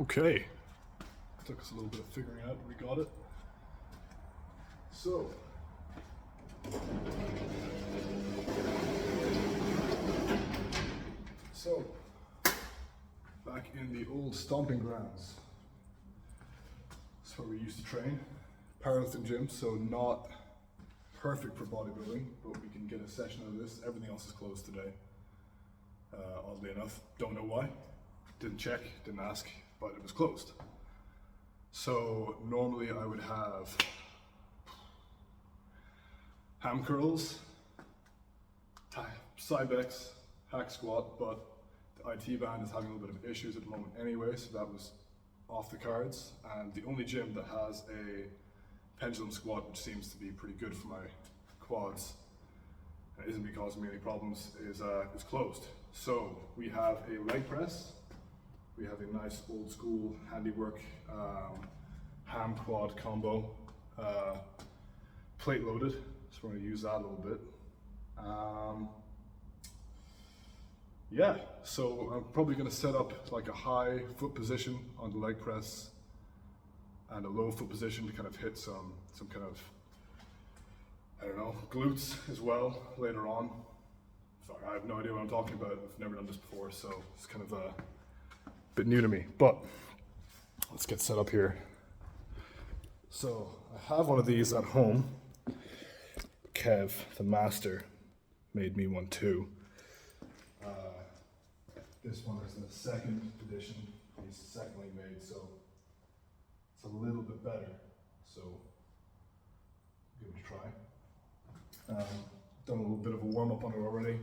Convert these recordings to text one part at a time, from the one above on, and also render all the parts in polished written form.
Okay, took us a little bit of figuring out, we got it. So, back in the old stomping grounds. That's where we used to train. Powerlifting gym, so not perfect for bodybuilding, but we can get a session out of this. Everything else is closed today. Oddly enough, don't know why. Didn't check, didn't ask, but it was closed. So normally I would have ham curls, side backs, hack squat, but the IT band is having a little bit of issues at the moment anyway, so that was off the cards. And the only gym that has a pendulum squat, which seems to be pretty good for my quads, and isn't causing me any problems, is closed. So we have a leg press. We have a nice old school handiwork ham quad combo, plate loaded, so we're going to use that a little bit. Yeah, so I'm probably going to set up like a high foot position on the leg press and a low foot position to kind of hit some kind of, I don't know, glutes as well later on. Sorry, I have no idea what I'm talking about. I've never done this before, so it's kind of a bit new to me, but let's get set up here. So I have one of these at home. Kev, the master, made me one too. This one is the second edition. He's secondly made, so it's a little bit better. So give it a try. Done a little bit of a warm up on it already.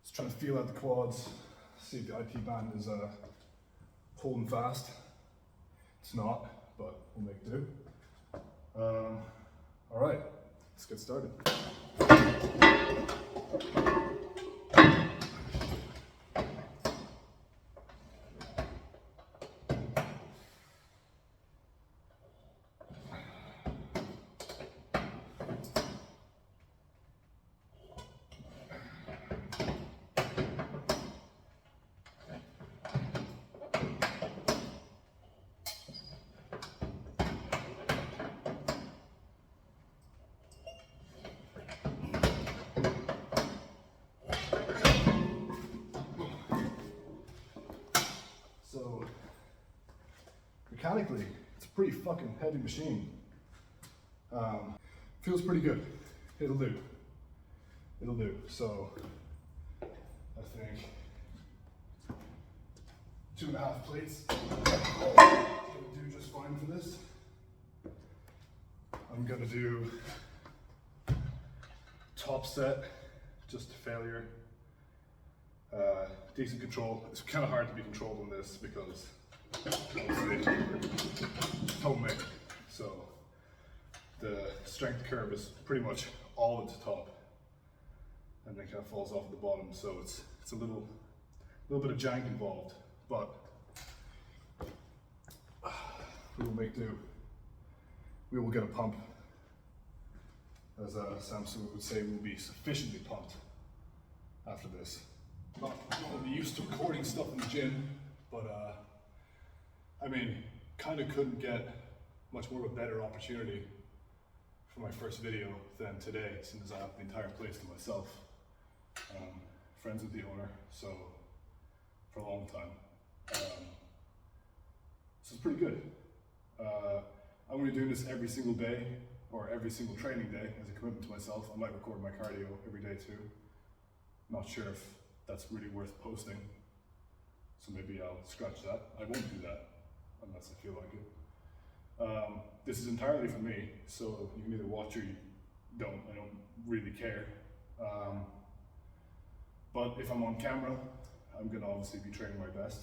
Just trying to feel out the quads. See if the IT band is holding fast. It's not, but we'll make do. All right, let's get started. So, mechanically, it's a pretty fucking heavy machine. Feels pretty good. It'll do. It'll do. So, I think 2.5 plates will do just fine for this. I'm gonna do top set, just failure. Decent control. It's kind of hard to be controlled on this because it's homemade. So the strength curve is pretty much all at the top, and then kind of falls off at the bottom. So it's a little bit of jank involved, but we will make do. We will get a pump. As Samson would say, we'll be sufficiently pumped after this. Not really used to recording stuff in the gym, but I mean, kind of couldn't get much more of a better opportunity for my first video than today, since I have the entire place to myself. Friends with the owner, so for a long time. So it's pretty good. I'm going to be doing this every single day, or every single training day, as a commitment to myself. I might record my cardio every day too. Not sure if that's really worth posting, so maybe I'll scratch that. I won't do that unless I feel like it. This is entirely for me, so you can either watch or you don't. I don't really care. But if I'm on camera, I'm gonna obviously be training my best.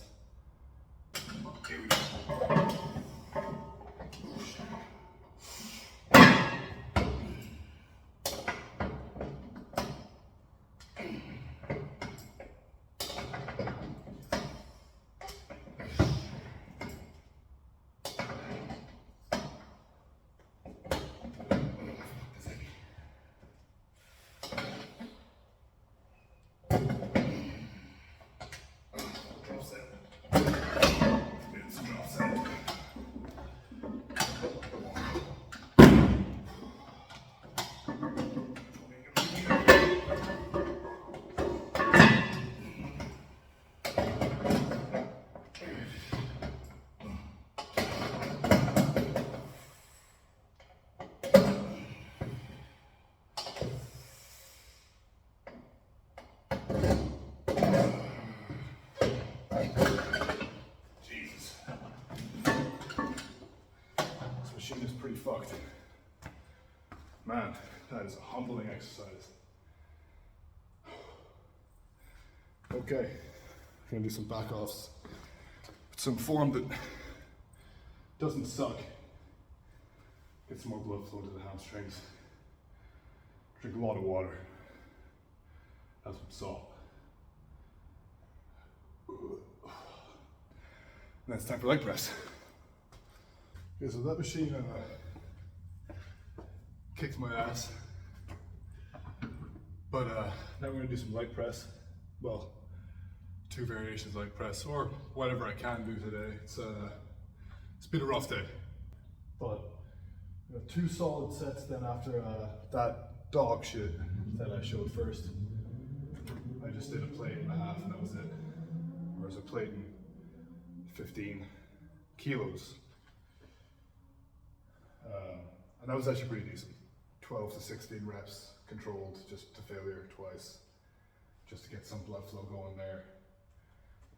Here we go. is a humbling exercise. Okay, I'm gonna do some back offs. Some form that doesn't suck. Get some more blood flow to the hamstrings. Drink a lot of water. Have some salt. And then it's time for leg press. Okay, so that machine kicked my ass. But now we're gonna do some leg press. Well, 2 variations leg press, or whatever I can do today. It's been a rough day. But 2 solid sets then after that dog shit that I showed first. I just did a plate and a half and that was it. Whereas a plate and 15 kilos. And that was actually pretty decent. 12 to 16 reps controlled just to failure twice. Just to get some blood flow going there.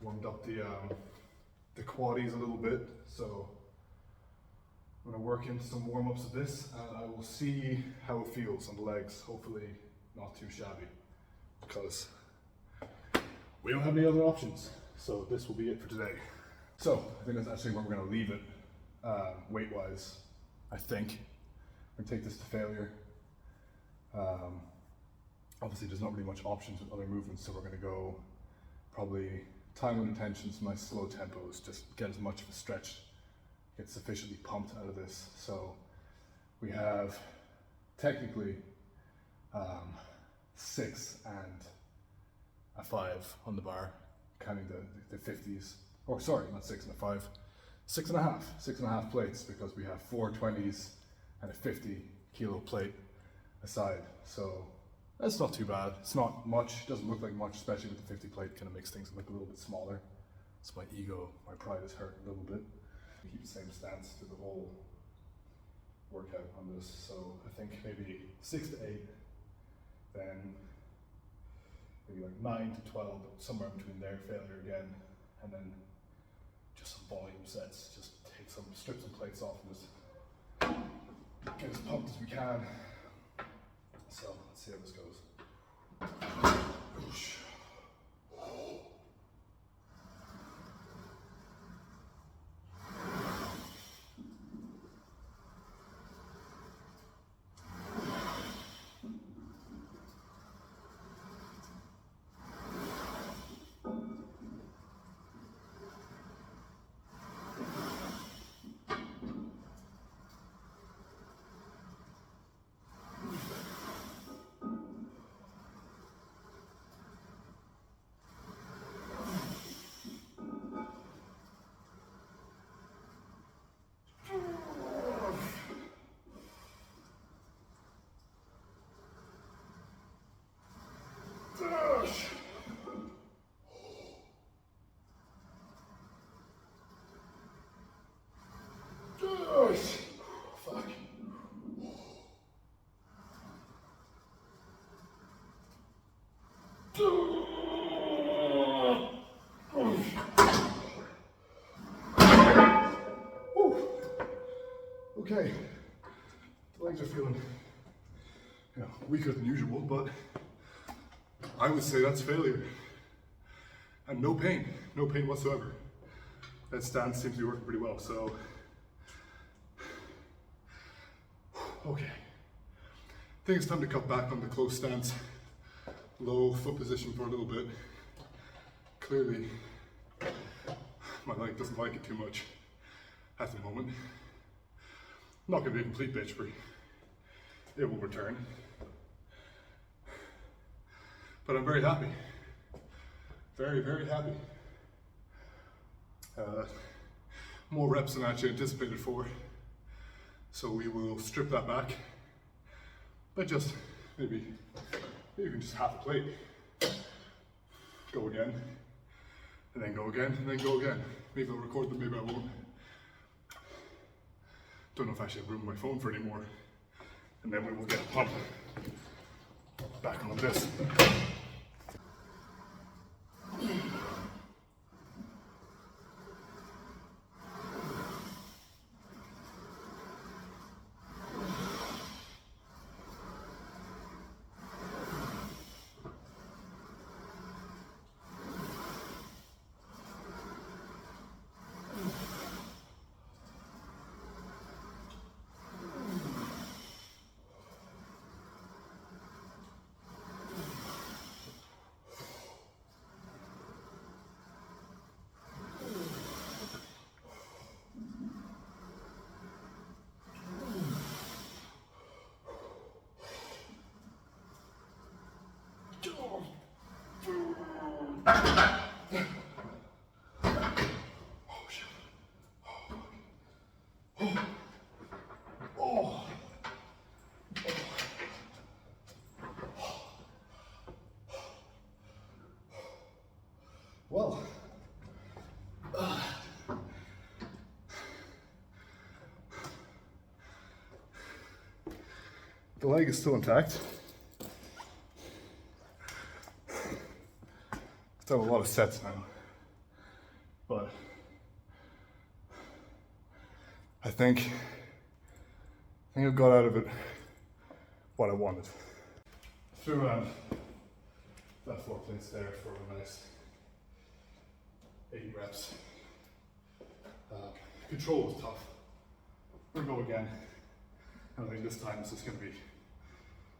Warmed up the quaddies a little bit. So I'm gonna work into some warm-ups of this and I will see how it feels on the legs. Hopefully not too shabby because we don't have any other options. So this will be it for today. So I think that's actually where we're gonna leave it weight-wise, I think. I'm gonna take this to failure. Obviously there's not really much options with other movements, so we're gonna go probably time and intentions, nice slow tempos, just get as much of a stretch, get sufficiently pumped out of this. So we have technically 6 and a 5 on the bar, counting the 50s, or sorry, not 6 and a 5, 6.5 plates, because we have 4 20s and a 50 kilo plate aside. So that's not too bad. It's not much, doesn't look like much, especially with the 50 plate, kind of makes things look a little bit smaller. So my ego, my pride is hurt a little bit. We keep the same stance through the whole workout on this. So I think maybe 6 to 8, then maybe like 9 to 12, but somewhere between there, failure again, and then just some volume sets, just strip some plates off and just get as pumped as we can. So let's see how this goes. Fuck. Okay, the legs are feeling weaker than usual, but I would say that's failure. And no pain whatsoever. That stance seems to be working pretty well, so. Okay, I think it's time to cut back on the close stance, low foot position for a little bit. Clearly, my leg doesn't like it too much at the moment. I'm not going to be a complete bitch, but it will return. But I'm very happy. Very, very happy. More reps than I actually anticipated for. So we will strip that back by just maybe even just half a plate. Go again, and then go again, and then go again. Maybe I'll record them, maybe I won't. Don't know if I should have room my phone for anymore. And then we will get a pump back on this. shit. Oh. Well, the leg is still intact. I've done a lot of sets now, but I think I've got out of it what I wanted. Threw that 4 plates there for a nice 8 reps. Control was tough. We're gonna go again. And I think this time this is gonna be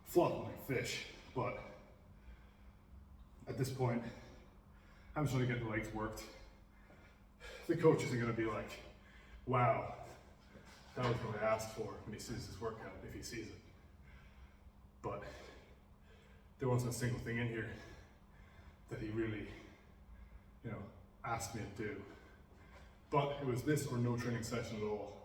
flopping like fish, but at this point, I'm just trying to get the legs worked. The coach isn't gonna be like, wow, that was what I asked for when he sees this workout, if he sees it. But there wasn't a single thing in here that he really, asked me to do. But it was this or no training session at all.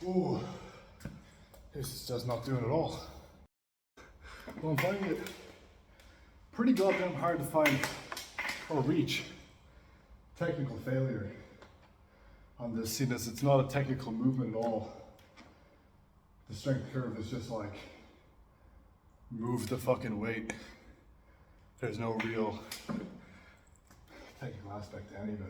Ooh, this is just not doing it all. Well, I'm finding it pretty goddamn hard to find or reach technical failure on this. See this, it's not a technical movement at all. The strength curve is just like, move the fucking weight. There's no real technical aspect to any of it.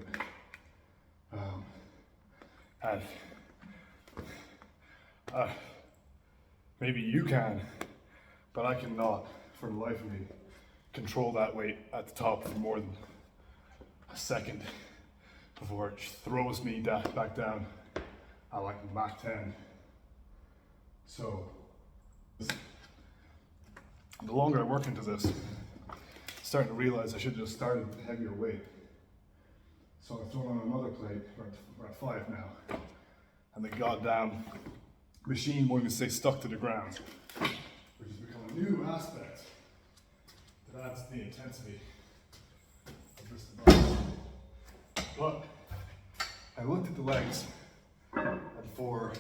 Maybe you can, but I cannot, for the life of me, control that weight at the top for more than a second before it throws me back down at like Mach 10. So, the longer I work into this, I'm starting to realize I should have just started with a heavier weight. So I've thrown on another plate, we're at 5 now, and the goddamn machine won't even stay stuck to the ground, which has become a new aspect that adds to the intensity of this device. But I looked at the legs, and for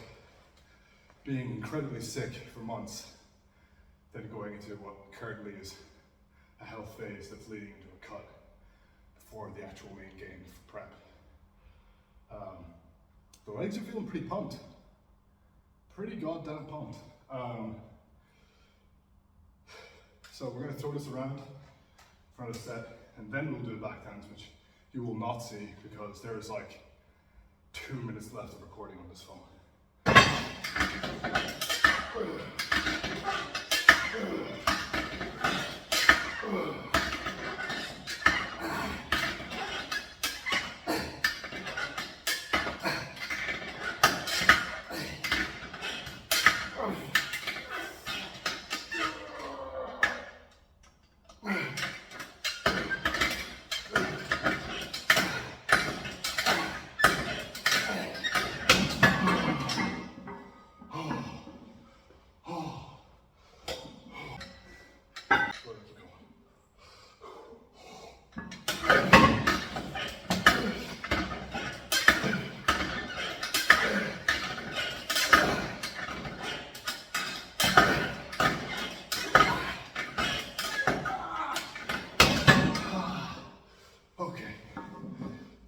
being incredibly sick for months, then going into what currently is a health phase that's leading into a cut before the actual main game for prep. The legs are feeling pretty pumped. Pretty goddamn pumped. So we're gonna throw this around for another set, and then we'll do the back hands, which you will not see because there is like 2 minutes left of recording on this phone.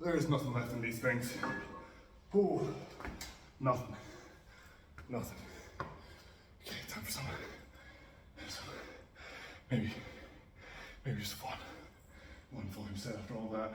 There's nothing left in these things. Ooh, nothing. Nothing. Okay, time for some maybe just one volume set after all that.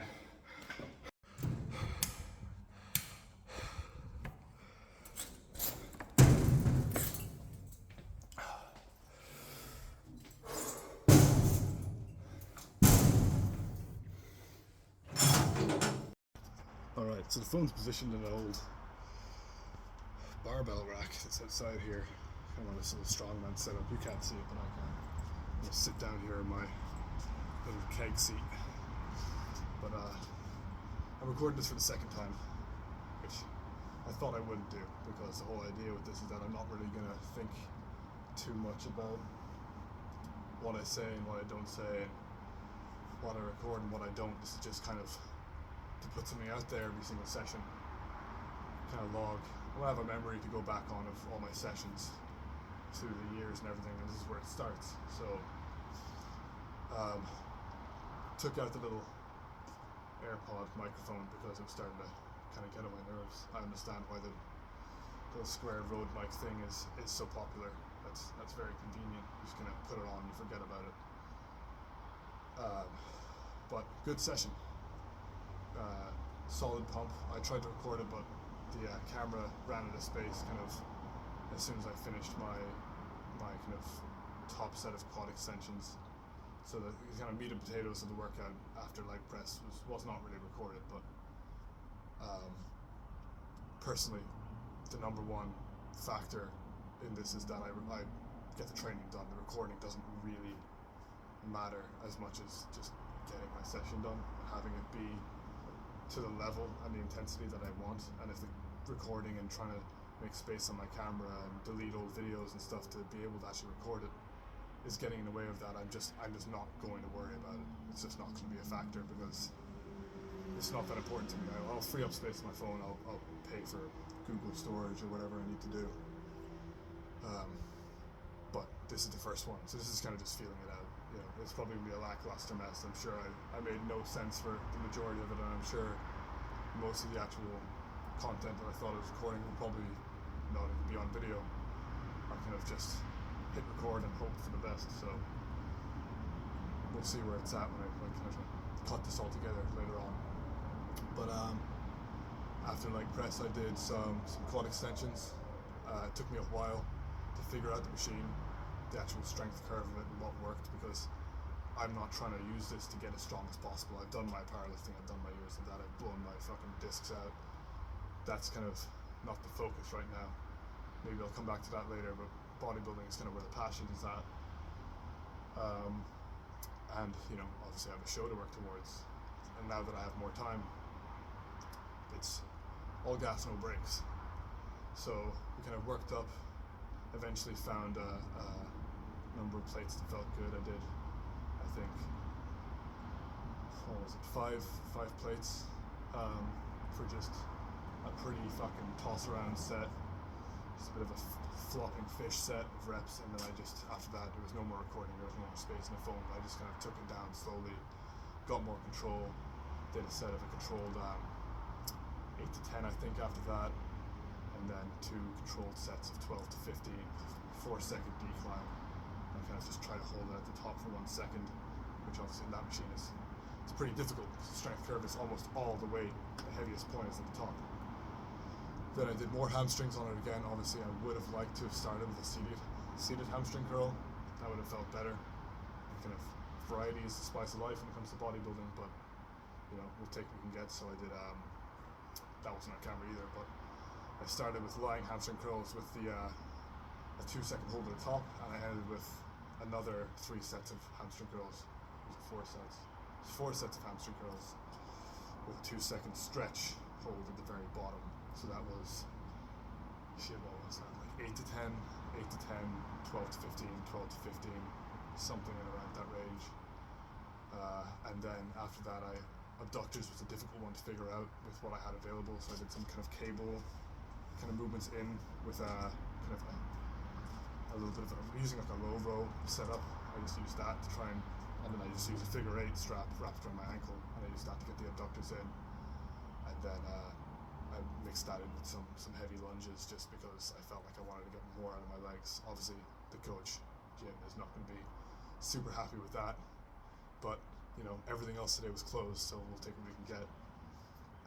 Alright, so the phone's positioned in an old barbell rack that's outside here, kind of on this little strongman setup. You can't see it, but I can. I'm gonna sit down here in my little keg seat. But I'm recording this for the second time, which I thought I wouldn't do, because the whole idea with this is that I'm not really gonna think too much about what I say and what I don't say, and what I record and what I don't. This is just kind of to put something out there every single session, kind of log. I'll have a memory to go back on of all my sessions through the years and everything, and this is where it starts. So took out the little AirPod microphone because it was starting to kind of get on my nerves. I understand why the square Rode mic thing is so popular. That's very convenient. You're just gonna put it on, you forget about it. But good session. Solid pump. I tried to record it, but the camera ran out of space kind of as soon as I finished my kind of top set of quad extensions. So the kind of meat and potatoes of the workout after leg press was not really recorded, but personally, the number one factor in this is that I get the training done. The recording doesn't really matter as much as just getting my session done and having it be to the level and the intensity that I want. And if the recording and trying to make space on my camera and delete old videos and stuff to be able to actually record it is getting in the way of that, I'm just not going to worry about it. It's just not going to be a factor, because it's not that important to me. I'll free up space on my phone. I'll pay for Google storage or whatever I need to do. But this is the first one, so this is kind of just feeling it out. You know, it's probably gonna be a lackluster mess. I'm sure I made no sense for the majority of it, and I'm sure most of the actual content that I thought I was recording will probably not even be on video. I kind of just hit record and hope for the best. So we'll see where it's at when I kind of cut this all together later on. But after leg press, I did some quad extensions. It took me a while to figure out the machine, the actual strength curve of it and what worked, because I'm not trying to use this to get as strong as possible. I've done my powerlifting, I've done my years of that, I've blown my fucking discs out. That's kind of not the focus right now. Maybe I'll come back to that later, but bodybuilding is kind of where the passion is at. And, you know, obviously I have a show to work towards, and now that I have more time, it's all gas, no brakes. So we kind of worked up, eventually found a number of plates that felt good. I did, I think, what was it, five plates for just a pretty fucking toss around set, just a bit of a flopping fish set of reps, and then I just, after that, there was no more recording, there was no more space in the phone. I just kind of took it down slowly, got more control, did a set of a controlled 8 to 10 I think after that, and then 2 controlled sets of 12 to 15, 4-second decline. I kind of just try to hold it at the top for 1 second, which obviously in that machine it's pretty difficult, because the strength curve is almost all the way, the heaviest point is at the top. Then I did more hamstrings on it again. Obviously I would have liked to have started with a seated hamstring curl. That would have felt better. And kind of variety is the spice of life when it comes to bodybuilding, but you know, we'll take what we can get. So I did, that wasn't on camera either, but I started with lying hamstring curls with a 2-second hold at the top, and I ended with another 3 sets of hamstring curls. It was 4 sets. 4 sets of hamstring curls with a 2-second stretch hold at the very bottom. So that was, what was that, like 8 to 10, 8 to 10, 12 to 15, 12 to 15, something in around that range. And then after that, abductors was a difficult one to figure out with what I had available, so I did some kind of cable kind of movements in with a little bit of using like a low row setup. I just used that to try and then I just used a figure 8 strap wrapped around my ankle, and I used that to get the abductors in. And then I mixed that in with some heavy lunges, just because I felt like I wanted to get more out of my legs. Obviously the coach, Jim, is not going to be super happy with that, but you know, everything else today was closed, so we'll take what we can get.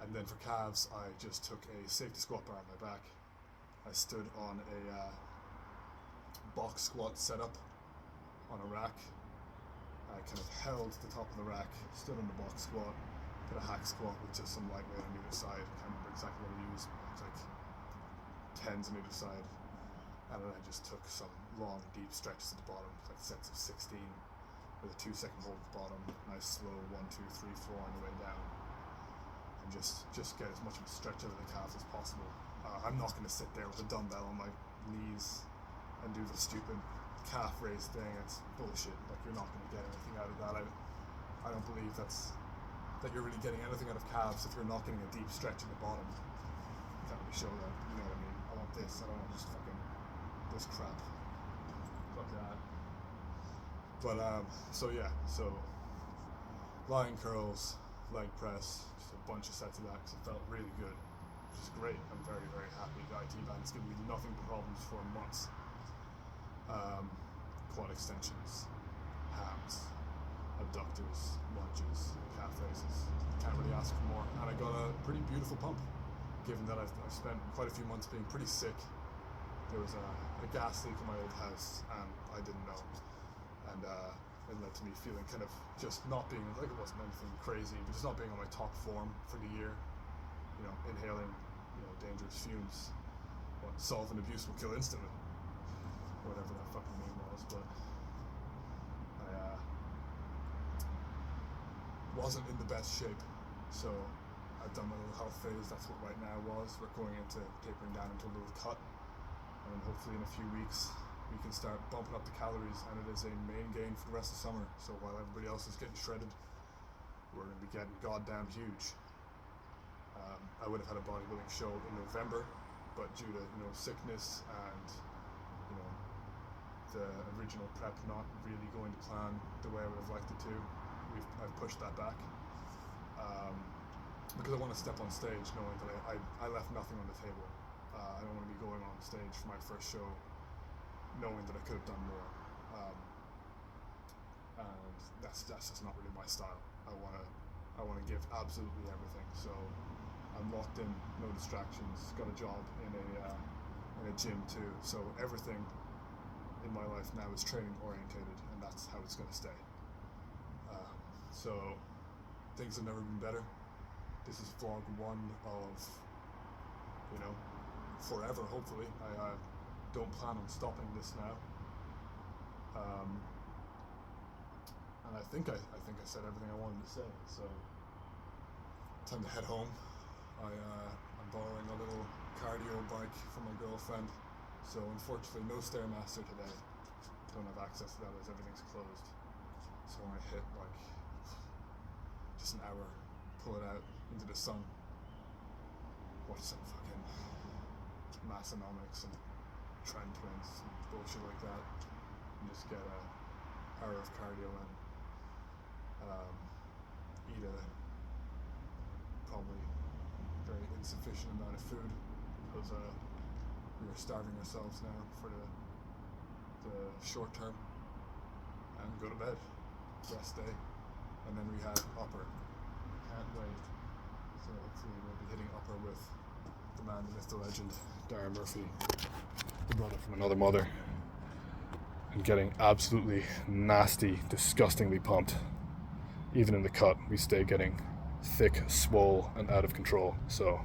And then for calves, I just took a safety squat bar on my back. I stood on a box squat setup on a rack. I kind of held the top of the rack, stood on the box squat, did a hack squat with just some lightweight on either side. I can't remember exactly what I used. It's like 10s on either side. And then I just took some long, deep stretches at the bottom, like sets of 16 with a 2-second hold at the bottom, nice slow 1, 2, 3, 4 on the way down. And just get as much of a stretch out of the calves as possible. I'm not going to sit there with a dumbbell on my knees and do the stupid calf raise thing. It's bullshit. Like, you're not going to get anything out of that. I don't believe that you're really getting anything out of calves if you're not getting a deep stretch at the bottom. You can't really show that, you know what I mean? I want this, I don't want just fucking this crap. Fuck that. But so lying curls, leg press, just a bunch of sets of that because it felt really good, which is great. I'm very, very happy. The IT band has given me nothing but problems for months. Quad extensions, hams, abductors, lunges, calf raises. Can't really ask for more. And I got a pretty beautiful pump, given that I've spent quite a few months being pretty sick. There was a gas leak in my old house, and I didn't know. And it led to me feeling kind of just not being, like, it wasn't anything crazy, but just not being on my top form for the year. You know, inhaling, dangerous fumes. What, solve and abuse will kill instantly. Whatever that fucking name was, but I wasn't in the best shape. So I've done my little health phase, that's what right now was. We're going into tapering down into a little cut. And hopefully in a few weeks we can start bumping up the calories, and it is a main gain for the rest of summer. So while everybody else is getting shredded, we're going to be getting goddamn huge. I would have had a bodybuilding show in November, but due to sickness and the original prep not really going to plan the way I would have liked it to, I've pushed that back because I want to step on stage knowing that I left nothing on the table. I don't want to be going on stage for my first show knowing that I could have done more, and that's just not really my style. I want to give absolutely everything. So I'm locked in, no distractions. Got a job in a gym too. So everything in my life now is training orientated, and that's how it's going to stay. So things have never been better. This is vlog 1 of forever, hopefully. I don't plan on stopping this now. And I think I said everything I wanted to say. So time to head home. I'm borrowing a little cardio bike from my girlfriend. So unfortunately, no Stairmaster today. Don't have access to that as everything's closed. So I'm gonna hit like just an hour, pull it out into the sun, watch some fucking Massonomics and Trend Twins and bullshit like that, and just get an hour of cardio in. Eat a probably very insufficient amount of food because we are starving ourselves now for the short term, and go to bed, rest day, and then we have upper. Can't wait. So hopefully we'll be hitting upper with the man, the myth, the legend, Darren Murphy, the brother from another mother, and getting absolutely nasty, disgustingly pumped. Even in the cut, we stay getting thick, swole, and out of control. So